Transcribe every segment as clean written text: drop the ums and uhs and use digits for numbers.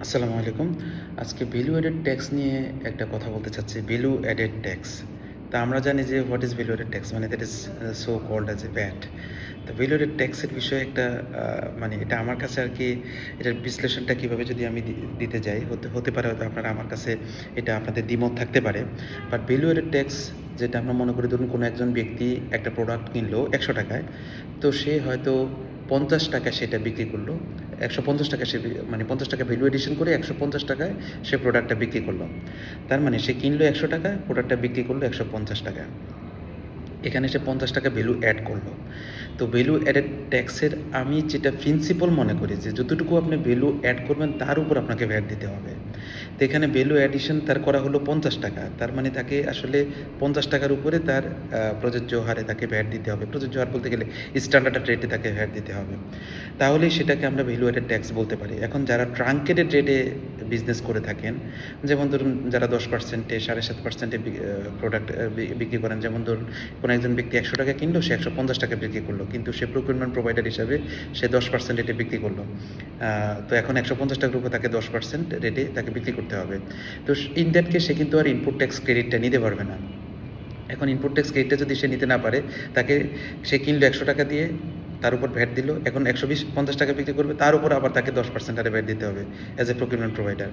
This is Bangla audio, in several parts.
আসসালামু আলাইকুম। আজকে ভ্যালু এডেড ট্যাক্স নিয়ে একটা কথা বলতে চাচ্ছি। Value added tax. তা আমরা জানি যে what is value added tax মানে that is so called as a VAT. তো ভ্যালু এডেড ট্যাক্সের বিষয়ে একটা মানে এটা আমার কাছে আরকি এটার বিশ্লেষণটা কিভাবে যদি আমি দিতে যাই হতে পারে হয়তো আপনারা আমার কাছে এটা আপনাদের দ্বিমত থাকতে পারে। বাট ভ্যালু এডেড ট্যাক্স যেটা আমরা মনে করি ধরুন কোনো একজন ব্যক্তি একটা প্রোডাক্ট কিনলো ৳১০০ তো সে হয়তো ৳৫০ সেটা বিক্রি করলো। ৳১৫০ সে মানে ৳৫০ ভ্যালু এডিশন করে ৳১৫০ সে প্রোডাক্টটা বিক্রি করলো। তার মানে সে কিনলো ৳১০০ প্রোডাক্টটা বিক্রি করলো ৳১৫০। এখানে সে ৳৫০ ভ্যালু অ্যাড করলো। তো ভ্যালু অ্যাডেড ট্যাক্সের আমি যেটা প্রিন্সিপাল মনে করি যে যতটুকু আপনি ভ্যালু অ্যাড করবেন তার উপর আপনাকে ভ্যাট দিতে হবে। তো এখানে ভ্যালু অ্যাডিশন তার করা হলো ৳৫০। তার মানে তাকে আসলে ৳৫০ উপরে তার প্রযোজ্য হারে তাকে ভ্যাট দিতে হবে। প্রযোজ্য হার বলতে গেলে স্ট্যান্ডার্ড রেটে তাকে ভ্যাট দিতে হবে। তাহলেই সেটাকে আমরা ভ্যালু অ্যাডেড ট্যাক্স বলতে পারি। এখন যারা ট্রাঙ্কেটেড রেটে বিজনেস করে থাকেন, যেমন ধরুন যারা 10% 7.5% প্রোডাক্ট বিক্রি করেন। যেমন ধরুন কোনো একজন ব্যক্তি ৳১০০ কিনলো, সে ৳১৫০ বিক্রি করলো। কিন্তু সে প্রকিউরমেন্ট প্রোভাইডার হিসাবে সে 10% রেটে বিক্রি করলো। তো এখন ৳১৫০ উপর তাকে 10% রেটে তাকে বিক্রি করতে হবে। তো ইন দ্যাট কেস সে কিন্তু আর ইনপুট ট্যাক্স ক্রেডিটটা নিতে পারবে না। এখন ইনপুট ট্যাক্স ক্রেডিটটা যদি সে নিতে না পারে, তাকে সে কিনলো ৳১০০ দিয়ে, তার উপর ভ্যাট দিল। এখন ৳১২০-৫০ বিক্রি করবে, তার উপর আবার তাকে 10% হারে ভ্যাট দিতে হবে অ্যাজ এ প্রকিউরমেন্ট প্রোভাইডার।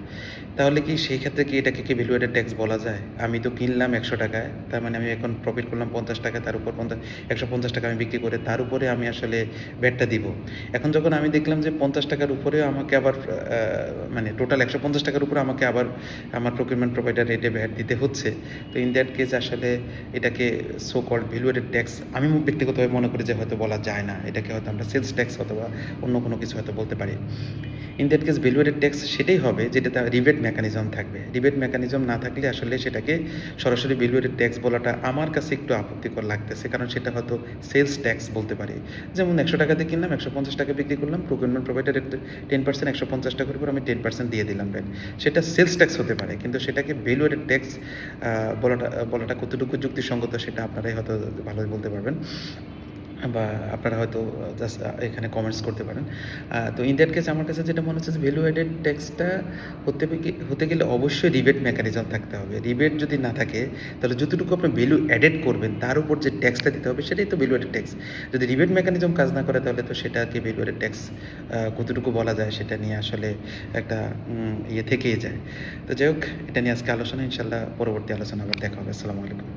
তাহলে কি সেই ক্ষেত্রে কি এটাকে কি ভ্যালু এডেড ট্যাক্স বলা যায়? আমি তো কিনলাম ৳১০০, তার মানে আমি এখন প্রফিট করলাম ৳৫০, তার উপর ৳১৫০ আমি বিক্রি করে তার উপরে আমি আসলে ভ্যাটটা দিব। এখন যখন আমি দেখলাম যে ৳৫০ উপরেও আমাকে আবার মানে টোটাল ৳১৫০ উপরে আমাকে আবার আমার প্রকিউরমেন্ট প্রোভাইডার রেটে ভ্যাট দিতে হচ্ছে। তো ইন দ্যাট কেস আসলে এটাকে so called value added tax আমি ব্যক্তিগতভাবে মনে করি যে হয়তো বলা যায় না। এটাকে হয়তো আমরা সেলস ট্যাক্স অথবা অন্য কোনো কিছু হয়তো বলতে পারি। In that case value added tax সেটাই হবে যেটাতে রিবেট মেকানিজম থাকবে। রিবেট মেকানিজম না থাকলে আসলে সেটাকে সরাসরি ভ্যালু এডেড ট্যাক্স বলাটা আমার কাছে একটু আপত্তিকর লাগতেছে। কারণ সেটা হয়তো সেলস ট্যাক্স বলতে পারি। যেমন ৳১০০ দিয়ে কিনলাম, ৳১৫০ বিক্রি করলাম। প্রকিউরমেন্ট প্রোভাইডার 10% ৳১৫০ উপর আমি 10% দিয়ে দিলাম ভ্যাট। সেটা সেলস ট্যাক্স হতে পারে। কিন্তু সেটাকে ভ্যালু এডেড ট্যাক্স বলাটা কতটুকু যুক্তিসঙ্গত সেটা আপনারাই হয়তো ভালোই বলতে পারবেন। বা আপনারা হয়তো জাস্ট এখানে কমেন্টস করতে পারেন। তো ইন দ্যাট কেস আমার কাছে যেটা মনে হচ্ছে যে ভ্যালু এডেড ট্যাক্সটা হতে গেলে অবশ্যই রিবেট মেকানিজম থাকতে হবে। রিবেট যদি না থাকে তাহলে যতটুকু আপনি ভ্যালু এডেড করবেন তার উপর যে ট্যাক্সটা দিতে হবে সেটাই তো ভ্যালু এডেড ট্যাক্স। যদি রিবেট মেকানিজম কাজ না করে তাহলে তো সেটাকে ভ্যালু এডেড ট্যাক্স কতটুকু বলা যায় সেটা নিয়ে আসলে একটা থেকেই যায়। তো যাই হোক, এটা নিয়ে আজকে আলোচনা, ইনশাআল্লাহ পরবর্তী আলোচনা আবার দেখা হবে। আসসালামু আলাইকুম।